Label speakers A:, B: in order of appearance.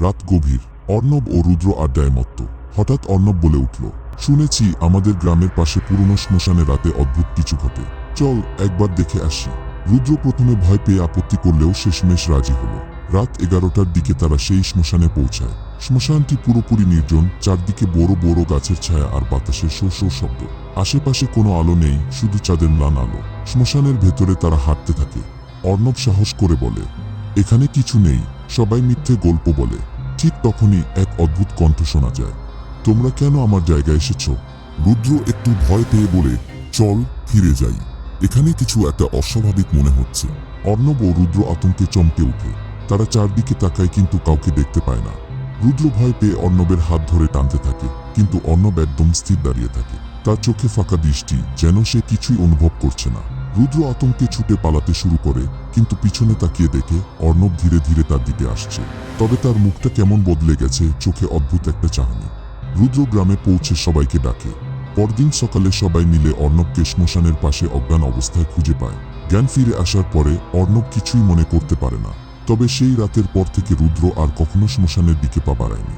A: রাত গভীর। অর্ণব ও রুদ্র আড্ডায় মত্ত। হঠাৎ অর্ণব বলে উঠল, শুনেছি আমাদের গ্রামের পাশে পুরনো শ্মশানে রাতে অদ্ভুত কিছু ঘটে। চল একবার দেখে আসি। রুদ্র প্রথমে ভয় পেয়ে আপত্তি করলেও শেষমেশ রাজি হলো। রাত 11টার দিকে তারা সেই শ্মশানে পৌঁছায়। শ্মশানটি পুরোপুরি নির্জন, চারদিকে বড় বড় গাছের ছায়া আর বাতাসের শো শো শব্দ। আশেপাশে কোনো আলো নেই, শুধু চাঁদের ম্লান আলো। শ্মশানের ভেতরে তারা হাঁটতে থাকে। অর্ণব সাহস করে বলে, এখানে কিছু নেই, সবাই মিথ্যে গল্প বলে। ঠিক তখনই এক অদ্ভুত কণ্ঠ শোনা যায়, তোমরা কেন আমার জায়গায় এসেছ? রুদ্র একটু ভয় পেয়ে বলে, চল ফিরে যাই, এখানে কিছু একটা অস্বাভাবিক মনে হচ্ছে। অর্ণব ও রুদ্র আতঙ্কে চমকে উঠে। তারা চারদিকে তাকায় কিন্তু কাউকে দেখতে পায় না। রুদ্র ভয় পেয়ে অর্ণবের হাত ধরে টানতে থাকে, কিন্তু অর্ণব একদম স্থির দাঁড়িয়ে থাকে। তার চোখে ফাঁকা দৃষ্টি, যেন সে কিছুই অনুভব করছে না। রুদ্র আতঙ্কে ছুটে পালাতে শুরু করে, কিন্তু পিছনে তাকিয়ে দেখে অর্ণব ধীরে ধীরে তার দিকে আসছে। তবে তার মুখটা কেমন বদলে গেছে, চোখে অদ্ভুত একটা চাহনি। রুদ্র গ্রামে পৌঁছে সবাইকে ডাকে। পরদিন সকালে সবাই মিলে অর্ণবকে শ্মশানের পাশে অজ্ঞান অবস্থায় খুঁজে পায়। জ্ঞান ফিরে আসার পরে অর্ণব কিছুই মনে করতে পারে না। তবে সেই রাতের পর থেকে রুদ্র আর কখনো শ্মশানের দিকে পা বাড়ায়নি।